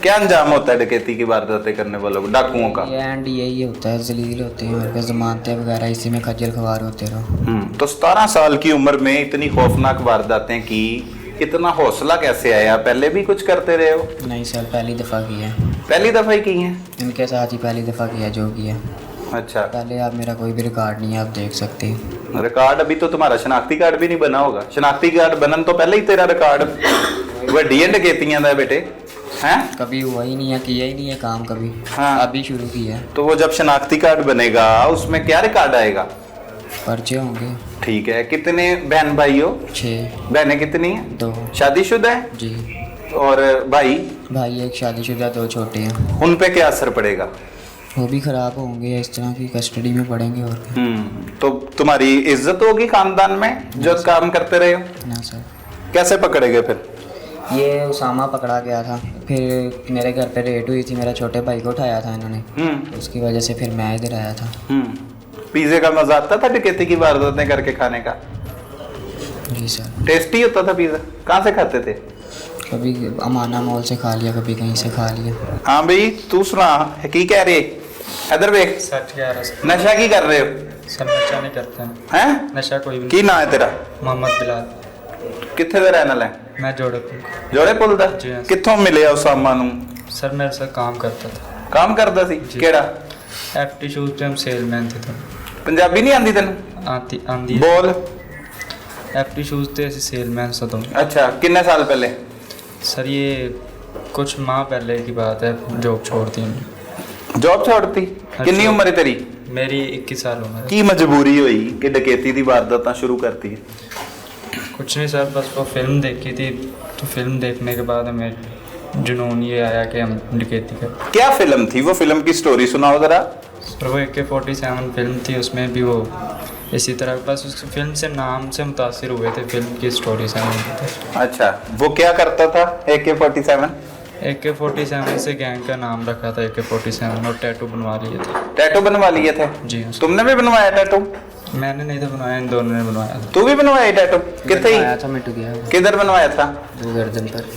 क्या अंजाम होता है डकैती की वारदातें करने वालों को, डाकुओं का? ये एंड यही होता है, जलील होते हैं और फिर जमानतें वगैरह इसी में खज्जल खुआर होते रहो। तो 17 साल की उम्र में इतनी खौफनाक वारदातें की, इतना हौसला कैसे आया? पहले भी कुछ करते रहे हो? नहीं सर, पहली दफ़ा किया। पहली दफा ही की हैं? इनके साथ ही पहली दफ़ा किया जो किया। अच्छा, पहले आप मेरा कोई भी रिकॉर्ड नहीं है, आप देख सकते हैं। रिकॉर्ड अभी तो तुम्हारा शनाख्ती कार्ड भी नहीं बना होगा। शनाख्ती कार्ड बनन तो पहले ही तेरा रिकॉर्ड वड्डियां डकैतियां दा बेटे हैं? कभी हुआ ही नहीं है, किया ही नहीं है काम कभी। हाँ। अभी शुरू किया है। तो वो जब शनाख्ती कार्ड बनेगा उसमें क्या रिकॉर्ड आएगा? पर्चे होंगे। ठीक है, कितने बहन भाई हो? 6। बहनें कितनी हैं? 2। शादीशुदा है? जी। और भाई? भाई एक शादीशुदा, 2 छोटे हैं। उन पे क्या असर पड़ेगा? वो भी खराब होंगे, इस तरह की कस्टडी में पड़ेंगे। और तो तुम्हारी इज्जत होगी खानदान में जो काम करते रहे हो? ना सर। कैसे पकड़ेगे फिर? ये उसामा पकड़ा गया था, फिर मेरे घर पे रेड हुई थी, मेरे छोटे भाई को उठाया था इन्होंने, उसकी वजह से फिर मैं इधर आया था। पिज़्ज़े का मजा आता था डकैती की वारदातें करके खाने का? जी सर। टेस्टी होता था पिज़्ज़ा? कहाँ से खाते थे? कभी अमाना मॉल से खा लिया, कभी कहीं से खा लिया। हाँ भाई, तू सुना की कह रहे? इधर देख, सच कह रहा सर। नशा की कर रहे हो? सर नशा नहीं करते हैं। हैं? नशा कोई भी की ना है तेरा? मोहम्मद बिलाल। ਕਿੱਥੇ ਦਾ ਰਹਿਣ ਵਾਲਾ ਹੈ? मैं जोड़े ਜੋੜੇ ਪੁੱਲ ਦਾ? ਜੀ ਹਾਂ। ਕਿੱਥੋਂ ਮਿਲਿਆ ਉਸਾਮਾ ਨੂੰ? सर मेरे साथ काम करता था। ਕੰਮ ਕਰਦਾ ਸੀ? ਕਿਹੜਾ? FT शूज पे हम सेलमैन थे। तो ਪੰਜਾਬੀ ਨਹੀਂ ਆਂਦੀ ਤੈਨੂੰ? आंदी ਬੋਲ। FT शूज थे ऐसे सेलमैन सा। तो अच्छा कितने साल पहले? सर ये कुछ माह पहले की बात है, जॉब छोड़ दी हमने। जॉब छोड़ती? कितनी उम्र है तेरी? मेरी 21 साल उम्र है। की मजबूरी हुई कि डकैती दी वारदात शुरू करती है? कुछ नहीं सर, बस वो फिल्म देखी थी, तो फिल्म देखने के बाद हमें जुनून ये आया कि हम डकैती कर। क्या फिल्म थी वो? फिल्म की स्टोरी सुनाओ जरा। सर वो AK-47 फिल्म थी, उसमें भी वो इसी तरह बस उस फिल्म से नाम से मुतासिर हुए थे, फिल्म की स्टोरी से नहीं थे। अच्छा वो क्या करता था AK-47? AK-47 से गैंग का नाम रखा था AK-47 और टैटू बनवा लिए थे। टैटू बनवा लिए थे? जी हाँ। तुमने भी बनवाया टैटू? मैंने नहीं था बनवाया, इन दोनों ने बनवाया था। तू भी बनवाया टैटू? कितने ही? बनवाया था, मिट गया वो। किधर बनवाया था? जो गर्दन पर।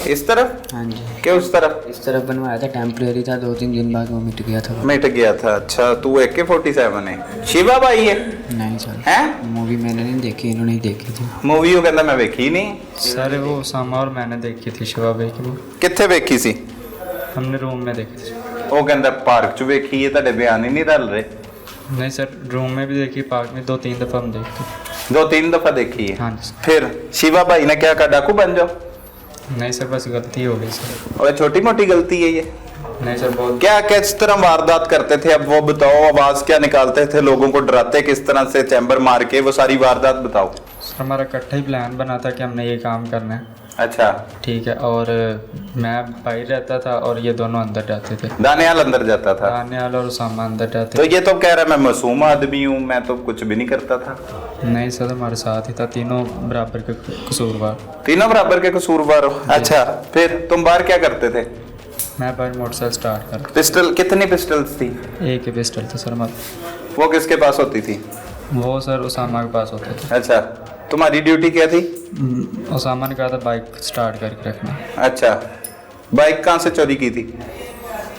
इस तरफ हाँ जी, कि उस तरफ? इस तरफ बनवाया था, टेम्परेरी था, 2-3 दिन बाद वो मिट गया था। मिट गया था। अच्छा तू AK-47 है? शिवा भाई है? नहीं सर, हैं? मूवी मैंने नहीं देखी, इन्होंने ही देखी थी। मूवी वो कहता मैं वेखी नहीं। सर वो सामा और मैंने देखी थी, शिवा भाई की। वो कित्थे वेखी सी? हमने रूम में देखी थी। ਉਹ ਕਹਿੰਦਾ ਪਾਰਕ ਚ ਵੇਖੀ ਹੈ, ਤੁਹਾਡੇ ਬਿਆਨ ਹੀ ਨਹੀਂ ਰਲ ਰਹੇ। नहीं सर, रूम में भी देखी, पार्क में 2-3 दफ़ा हम देखी। 2-3 दफा देखी है? हाँ जी। फिर शिवा भाई ने क्या कहा डाकू बन जाओ? नहीं सर, बस गलती हो गई सर। और छोटी मोटी गलती है ये? नहीं सर, बहुत। क्या किस तरह वारदात करते थे? अब वो बताओ, आवाज क्या निकालते थे, लोगों को डराते किस तरह से, चैम्बर मार के, वो सारी वारदात बताओ। सर हमारा इकट्ठा ही प्लान बना था कि हमने ये काम करना है। अच्छा ठीक है, और मैं बाहर रहता था और ये दोनों अंदर जाते थे। दानियाल अंदर जाता था? दानियाल और उसामा अंदर जाते तो ये तो कह रहा है मैं मासूम आदमी हूँ, मैं तो कुछ भी नहीं करता था। नहीं सर, हमारे साथ ही था, तीनों बराबर के कसूरवार। तीनों बराबर के कसूरवार हो? अच्छा फिर तुम बाहर क्या करते थे? मैं बाहर मोटरसाइकिल स्टार्ट कर। पिस्टल? कितनी पिस्टल्स थी? एक ही पिस्टल था सर हमारा। वो किसके पास होती थी? वो सर उसामा के पास होते थे। अच्छा तुम्हारी ड्यूटी क्या थी? उसामा ने कहा था बाइक स्टार्ट करके रखना। अच्छा बाइक कहाँ से चोरी की थी?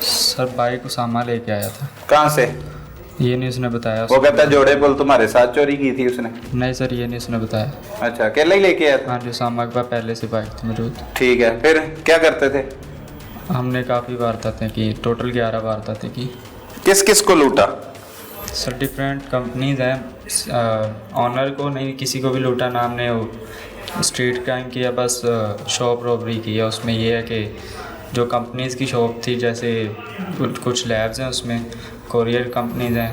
सर बाइक उसामा लेके आया था। कहाँ से? ये नहीं उसने बताया। वो कहता है जोड़े पुल तुम्हारे साथ चोरी की थी उसने? नहीं सर, ये नहीं उसने बताया। अच्छा अकेला ही लेके आया था? हाँ जी, उसामा के पास पहले से बाइक थी मौजूद। ठीक है फिर क्या करते थे? हमने काफ़ी वारदातें की, टोटल 11 वारदातें की। किस किस को लूटा? सर डिफरेंट कंपनीज हैं, ऑनर को नहीं किसी को भी लूटा ना हमने। वो स्ट्रीट क्राइम किया, बस शॉप रॉबरी किया। उसमें ये है कि जो कंपनीज़ की शॉप थी, जैसे कुछ लैब्स हैं, उसमें कोरियर कंपनीज हैं,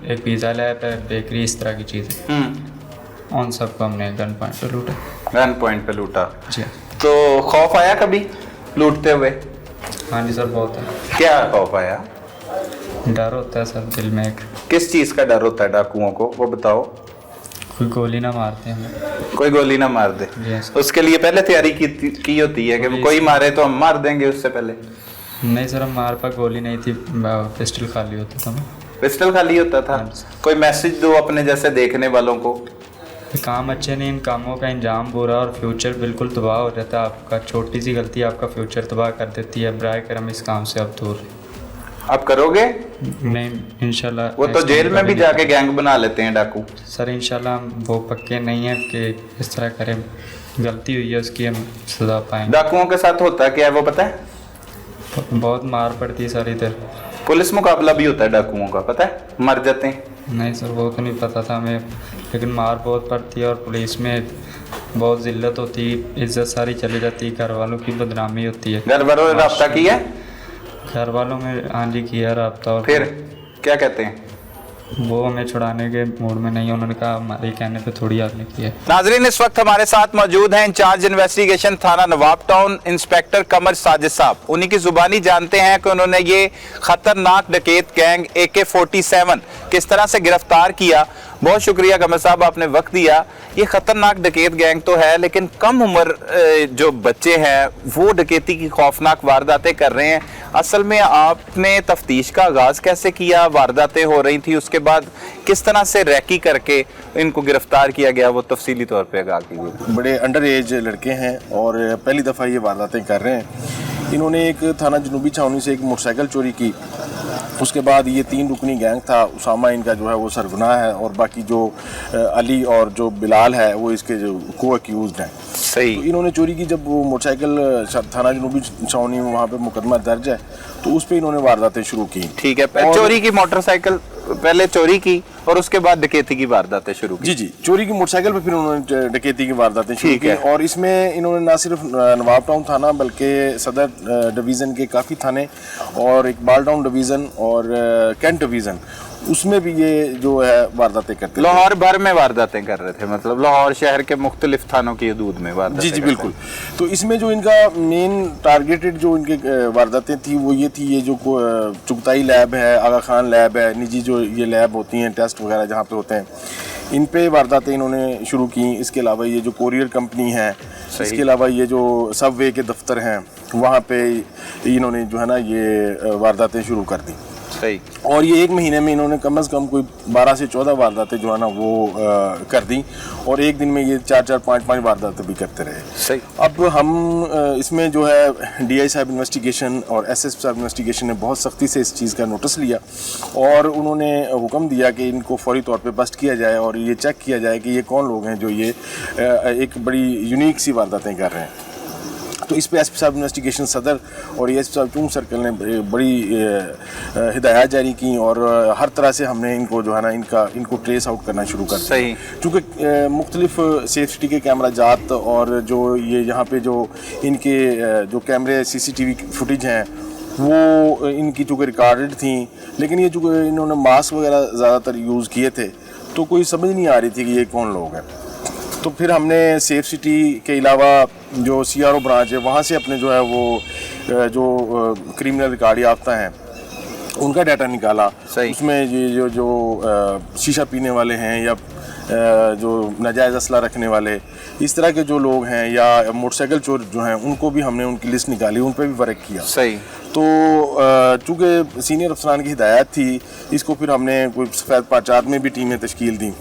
एक पिज़्ज़ा लैब है, बेकरी, इस तरह की चीज़ें। उन सबको हमने गन पॉइंट पे लूटा। गन पॉइंट पे लूटा? जी। तो खौफ आया कभी लूटते हुए? हाँ जी सर, बहुत है। क्या खौफ आया? डर होता है सर दिल में एक। किस चीज़ का डर होता है डाकुओं को, वो बताओ। कोई गोली ना मारते हमें। कोई गोली ना मार दे? Yes. उसके लिए पहले तैयारी की होती है कि कोई मारे तो हम मार देंगे उससे पहले? नहीं सर, हमारे पास गोली नहीं थी, पिस्टल खाली होता था। पिस्टल खाली होता था? कोई मैसेज दो अपने जैसे देखने वालों को। काम अच्छे नहीं, इन कामों का इंजाम बुरा और फ्यूचर बिल्कुल तबाह हो जाता है आपका। छोटी सी गलती आपका फ्यूचर तबाह कर देती है। बराए करम इस काम से अब दूर। आप करोगे? नहीं इंशाल्लाह। वो तो जेल में भी जाके गैंग बना लेते हैं डाकू। सर इंशाल्लाह हम वो पक्के नहीं हैं कि इस तरह करें। गलती हुई है उसकी हम सजा पाएंगे। डाकुओं के साथ होता क्या है वो पता है? बहुत मार पड़ती है सर इधर। पुलिस मुकाबला भी होता है डाकुओं का, पता है? मर जाते हैं? नहीं सर, वो तो नहीं पता था हमें, लेकिन मार बहुत पड़ती है और पुलिस में बहुत जिल्लत होती है, इज्जत सारी चली जाती है, घर वालों की बदनामी होती है। घर वालों ने रब्ता किया? घर वालों में हाँ जी किया रब्ता। और फिर क्या कहते हैं? वो हमें छुड़ाने के मूड में नहीं है, उन्होंने कहा हमारे कहने पे थोड़ी आपने किया। नाजरीन इस वक्त हमारे साथ मौजूद हैं इंचार्ज इन्वेस्टिगेशन थाना नवाब टाउन इंस्पेक्टर कमर साजिद साहब। उन्हीं की जुबानी जानते हैं कि उन्होंने ये खतरनाक डकैत गैंग AK-47 किस तरह से गिरफ्तार किया। बहुत शुक्रिया कमर साहब, आपने वक्त दिया। ये खतरनाक डकैत गैंग तो है, लेकिन कम उम्र जो बच्चे हैं वो डकैती की खौफनाक वारदातें कर रहे हैं। असल में आपने तफ्तीश का आगाज़ कैसे किया? वारदातें हो रही थी, उसके बाद किस तरह से रैकी करके इनको गिरफ्तार किया गया, वो तफसीली तौर पे आगाह कीजिए। बड़े अंडर एज लड़के हैं और पहली दफ़ा ये वारदातें कर रहे हैं। इन्होंने एक थाना जनूबी छावनी से एक मोटरसाइकिल चोरी की। उसके बाद ये 3 रुकनी गैंग था, उसामा इनका जो है वो सरगुनाह है और बाकी जो अली और जो बिलाल है वो इसके जो को एक्यूज्ड हैं। सही। तो इन्होंने चोरी की, जब वो मोटरसाइकिल थाना जनूबी छावनी में वहाँ पे मुकदमा दर्ज है तो उस पर इन्होंने वारदातें शुरू की। ठीक है, चोरी की मोटरसाइकिल पहले चोरी की और उसके बाद डकैती की वारदातें शुरू की। जी, चोरी की मोटरसाइकिल पे फिर उन्होंने डकैती की वारदातें शुरू ठीक की। है। और इसमें इन्होंने ना सिर्फ नवाब टाउन थाना बल्कि सदर डिवीज़न के काफ़ी थाने और इकबाल टाउन डिवीज़न और कैंट डिवीज़न, उसमें भी ये जो है वारदातें करते थे। लाहौर भर में वारदातें कर रहे थे, मतलब लाहौर शहर के मुख्तलिफ थानों की हदूद में वारदातें। जी बिल्कुल। तो इसमें जो इनका मेन टारगेटेड जो इनके वारदातें थी वो ये थी, ये जो चुगताई लैब है, आगा खान लैब है, निजी जो ये लैब होती हैं टेस्ट वगैरह जहाँ पे होते हैं, इन पे वारदातें इन्होंने शुरू की। इसके अलावा ये जो कोरियर कंपनी है, इसके अलावा ये जो सबवे के दफ्तर हैं वहाँ पे इन्होंने जो है ना ये वारदातें शुरू कर दी। सही। और ये 1 महीने में इन्होंने कम से कम कोई 12 से 14 वारदातें जो है ना वो कर दी और एक दिन में ये 4-4, 5-5 वारदातें भी करते रहे। सही। अब हम इसमें जो है DI साहब इन्वेस्टिगेशन और SS साहब इन्वेस्टिगेशन ने बहुत सख्ती से इस चीज़ का नोटिस लिया और उन्होंने हुक्म दिया कि इनको फौरी तौर पे बस्ट किया जाए और ये चेक किया जाए कि ये कौन लोग हैं जो ये एक बड़ी यूनिक सी वारदातें कर रहे हैं। तो इस पे SP साहब इन्वेस्टिगेशन सदर और ASP साहब चूंग सर्कल ने बड़ी हिदायत जारी की और हर तरह से हमने इनको जो है ना इनको ट्रेस आउट करना शुरू कर दिया। चूँकि मुख्तलिफ सेफ्टी के कैमरा जात और जो ये यहाँ पे जो इनके जो कैमरे CCTV फुटेज हैं वो इनकी चूँकि रिकॉर्डेड थी, लेकिन ये चूँकि इन्होंने मास्क वगैरह ज़्यादातर यूज़ किए थे तो कोई समझ नहीं आ रही थी कि ये कौन लोग हैं। तो फिर हमने सेफ सिटी के अलावा जो CRO ब्रांच है वहाँ से अपने जो है वो जो क्रिमिनल रिकॉर्ड याफ्ता हैं उनका डाटा निकाला। उसमें ये जो शीशा पीने वाले हैं या जो नाजायज़ असला रखने वाले, इस तरह के जो लोग हैं या मोटरसाइकिल चोर जो हैं उनको भी हमने उनकी लिस्ट निकाली, उन पर भी वर्क किया। सही। तो चूँकि सीनियर अफसरान की हिदायत थी, इसको फिर हमने कोई सफ़ेद पाचात में भी टीमें तश्कील दी।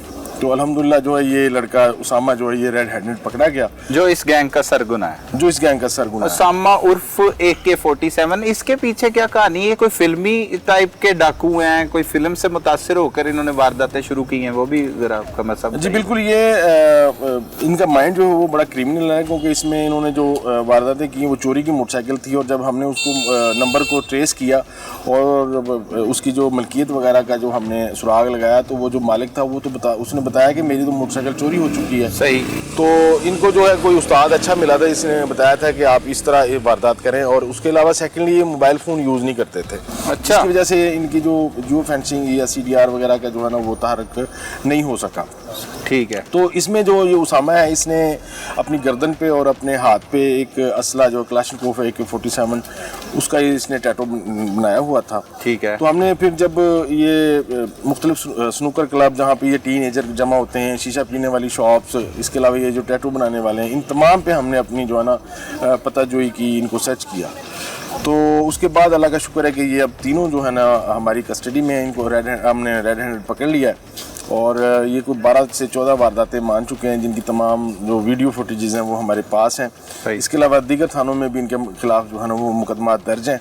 तो अल्हम्दुलिल्लाह जो है ये लड़का उसामा जो है ये रेड हैंडेड पकड़ा गया, जो इस गैंग का सरगुना है। जो इस गैंग का सरगुना है। उसामा उर्फ AK-47। इसके पीछे क्या कहानी है? कोई फिल्मी टाइप के डाकू हैं, कोई फिल्म से मुतासिर होकर इन्होंने वारदातें शुरू की हैं, वो भी जरा कम से कम। जी बिल्कुल, ये इनका माइंड जो है वो बड़ा क्रिमिनल है क्योंकि इसमें इन्होंने जो वारदातें की वो चोरी की मोटरसाइकिल थी और जब हमने उसको नंबर को ट्रेस किया और उसकी जो मलकियत वगैरह का जो हमने सुराग लगाया तो वो जो मालिक था वो तो उसने बताया कि मेरी तो मोटरसाइकिल चोरी हो चुकी है। सही। तो इनको जो है कोई उस्ताद अच्छा मिला था, इसने बताया था कि आप इस तरह ये वारदात करें और उसके अलावा सेकेंडली ये मोबाइल फ़ोन यूज़ नहीं करते थे। अच्छा। इसकी वजह से इनकी जो जियो फेंसिंग या CDR वगैरह का जो है ना वो तहरक नहीं हो सका। ठीक है। तो इसमें जो ये उसामा है इसने अपनी गर्दन पे और अपने हाथ पे एक असला जो क्लाशनिकोव AK-47 उसका इसने टैटू बनाया हुआ था। ठीक है। तो हमने फिर जब ये मुख्तलिफ स्नूकर क्लब जहाँ पे ये टीनेजर जमा होते हैं, शीशा पीने वाली शॉप्स, इसके अलावा ये जो टैटू बनाने वाले हैं, इन तमाम पे हमने अपनी जो है ना पता जोई की, इनको सर्च किया। तो उसके बाद अल्लाह का शुक्र है कि ये अब तीनों जो है ना हमारी कस्टडी में हैं। इनको हमने रेड हैंडेड पकड़ लिया है और ये कोई 12 से 14 वारदातें मान चुके हैं जिनकी तमाम जो वीडियो फुटेजेस हैं वो हमारे पास हैं। इसके अलावा दीगर थानों में भी इनके खिलाफ जो है ना वो मुकदमा दर्ज हैं।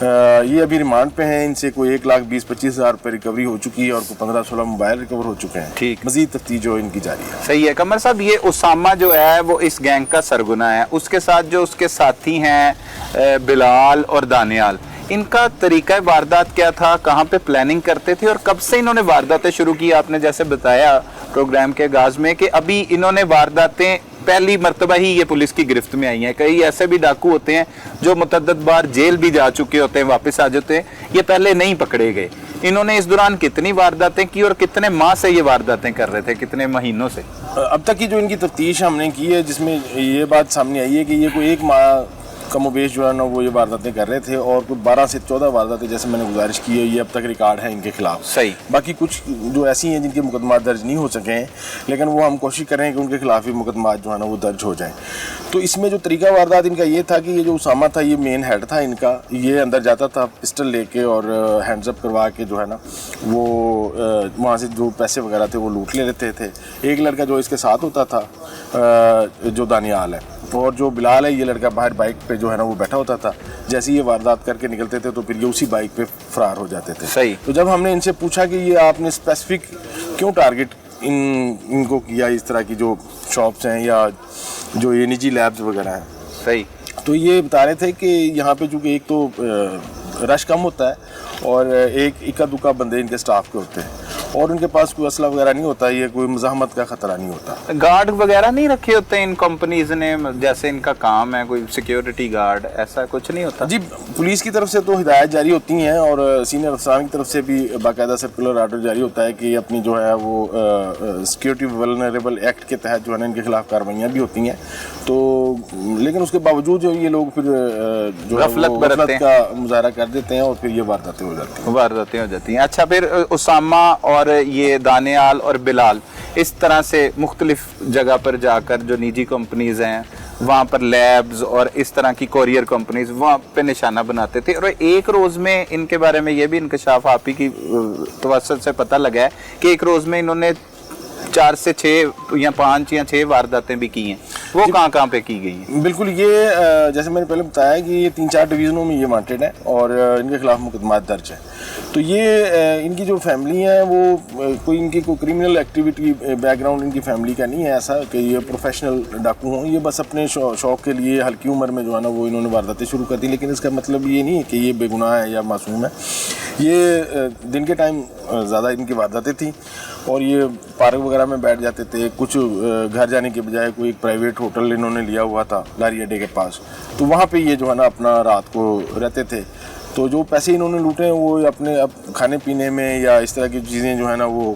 ये अभी रिमांड पे हैं। इनसे कोई 1,20,000-25,000 रुपये रिकवरी हो चुकी है और कोई 15-16 मोबाइल रिकवर हो चुके हैं। ठीक। मजीद तफ्तीश जो इनकी जारी है। सही है कमर साहब। ये उसामा जो है वो इस गैंग का सरगुना है, उसके साथ जो उसके साथी हैं बिलाल और दानियाल, इनका तरीका वारदात क्या था? कहाँ पे प्लानिंग करते थे और कब से इन्होंने वारदातें शुरू की? आपने जैसे बताया प्रोग्राम के आगाज में कि अभी इन्होंने वारदातें पहली मर्तबा ही ये पुलिस की गिरफ्त में आई हैं। कई ऐसे भी डाकू होते हैं जो मुतअद्दिद बार जेल भी जा चुके होते हैं, वापस आ जाते हैं, ये पहले नहीं पकड़े गए। इन्होंने इस दौरान कितनी वारदातें की और कितने माह से ये वारदातें कर रहे थे, कितने महीनों से? अब तक की जो इनकी तफ्तीश हमने की है जिसमें ये बात सामने आई है कि ये कोई 1 माह कमोबेश जो है ना वो ये वारदातें कर रहे थे और कुछ 12 से 14 वारदातें जैसे मैंने गुजारिश की है ये अब तक रिकॉर्ड है इनके खिलाफ। सही। बाकी कुछ जो ऐसी हैं जिनके मुकदमा दर्ज नहीं हो सके हैं, लेकिन वो हम कोशिश करें कि उनके खिलाफ भी मुकदमा जो है ना वो दर्ज हो जाए। तो इसमें जो तरीका वारदात इनका ये था कि ये जो उसामा था ये मेन हेड था इनका। ये अंदर जाता था पिस्टल लेके और हैंड्सअप करवा के जो है ना वो वहाँ से जो पैसे वगैरह थे वो लूट ले लेते थे। एक लड़का जो इसके साथ होता था जो दानियाल है और जो बिलाल है ये लड़का बाहर बाइक पे जो है ना वो बैठा होता था। जैसे ये वारदात करके निकलते थे तो फिर ये उसी बाइक पे फरार हो जाते थे। सही। तो जब हमने इनसे पूछा कि ये आपने स्पेसिफिक क्यों टारगेट इनको किया, इस तरह की जो शॉप्स हैं या जो ये निजी लैब्स वगैरह हैं, सही, तो ये बता रहे थे कि यहाँ पे चूँकि एक तो रश कम होता है और एक इक्का दुक्का बंदे इनके स्टाफ के होते हैं और उनके पास कोई असला वगैरह नहीं होता, ये कोई मुज़ाहमत का ख़तरा नहीं होता। गार्ड वगैरह नहीं रखे होते इन कंपनीज ने, जैसे इनका काम है कोई सिक्योरिटी गार्ड, ऐसा कुछ नहीं होता? जी, पुलिस की तरफ से तो हिदायत जारी होती हैं और सीनियर अफसरान की तरफ से भी बाकायदा सर्कुलर आर्डर जारी होता है कि अपनी जो है वो सिक्योरिटी वल्नरेबल एक्ट के तहत जो है ना इनके खिलाफ कार्रवाइयाँ भी होती हैं। तो लेकिन उसके बावजूद जो ये लोग फिर जो है वो गफलत का मुजाहरा कर देते हैं और फिर ये वारदातें हो जाती हैं। अच्छा, फिर उसामा और ये दानियाल और बिलाल इस तरह से मुख्तलिफ जगह पर जाकर जो निजी कंपनीज हैं वहाँ पर लैब्स और इस तरह की कोरियर कंपनीज वहाँ पे निशाना बनाते थे और एक रोज़ में इनके बारे में ये भी इंकशाफ आप ही की तवज्जो से पता लगा है कि एक रोज़ में इन्होंने 4 से 6 या 5 या 6 वारदातें भी की हैं। वो कहाँ पे की गई हैं? बिल्कुल, ये जैसे मैंने पहले बताया कि ये 3-4 डिवीज़नों में ये वांटेड है और इनके खिलाफ मुकदमा दर्ज है। तो ये इनकी जो फैमिली है वो कोई इनकी कोई क्रिमिनल एक्टिविटी बैकग्राउंड इनकी फैमिली का नहीं है ऐसा कि ये प्रोफेशनल डाकू हों। ये बस अपने शौक़ के लिए हल्की उम्र में जो है ना वो इन्होंने वारदातें शुरू कर दी, लेकिन इसका मतलब ये नहीं है कि ये बेगुनाह है या मासूम है। ये दिन के टाइम ज़्यादा इनकी वारदातें थी और ये पार्क वगैरह में बैठ जाते थे। कुछ घर जाने के बजाय कोई एक प्राइवेट होटल इन्होंने लिया हुआ था लारी अड्डे के पास, तो वहाँ पे ये जो है ना अपना रात को रहते थे। तो जो पैसे इन्होंने लूटे हैं वो अपने अब खाने पीने में या इस तरह की चीज़ें जो है ना वो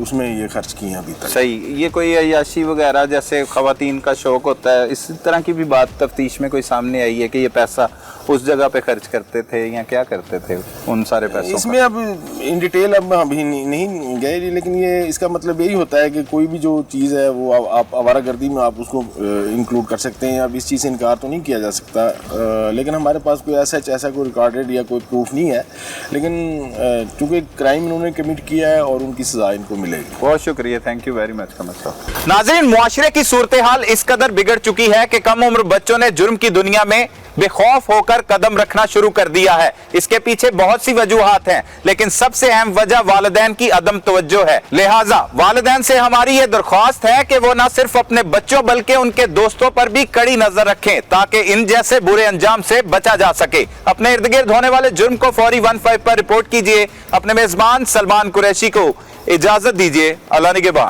उसमें ये खर्च की हैं अभी तक। सही, ये कोई अय्याशी वगैरह जैसे ख़वातीन का शौक़ होता है, इस तरह की भी बात तफ्तीश में कोई सामने आई है कि ये पैसा उस जगह पे खर्च करते थे या क्या करते थे उन सारे पैसों? इसमें अब इन डिटेल अब अभी नहीं गए, लेकिन ये इसका मतलब यही होता है कि कोई भी जो चीज़ है वो आप आवारागर्दी में आप उसको इंक्लूड कर सकते हैं। अब इस चीज़ से इनकार तो नहीं किया जा सकता, लेकिन हमारे पास कोई ऐसा कोई रिकॉर्डेड या कोई प्रूफ नहीं है, लेकिन चूँकि क्राइम इन्होंने कमिट किया है और उनकी सज़ा इनको मिलेगी। बहुत शुक्रिया, थैंक यू वेरी मच कमर साहब। नाज़रीन, मुआशरे की सूरत हाल इस कदर बिगड़ चुकी है कि कम उम्र बच्चों ने जुर्म की दुनिया में बेखौफ होकर कदम रखना शुरू कर दिया है। इसके पीछे बहुत सी वजूहात हैं, लेकिन सबसे अहम वजह वालिदैन की अदम तवज्जो है। लिहाजा वालिदैन से हमारी ये दरख्वास्त है कि वो न सिर्फ अपने बच्चों बल्कि उनके दोस्तों पर भी कड़ी नजर रखें ताकि इन जैसे बुरे अंजाम से बचा जा सके। अपने इर्द गिर्द होने वाले जुर्म को फौरी 15 पर रिपोर्ट कीजिए। अपने मेजबान सलमान कुरैशी को इजाजत दीजिए। अल्लाह निगहबान।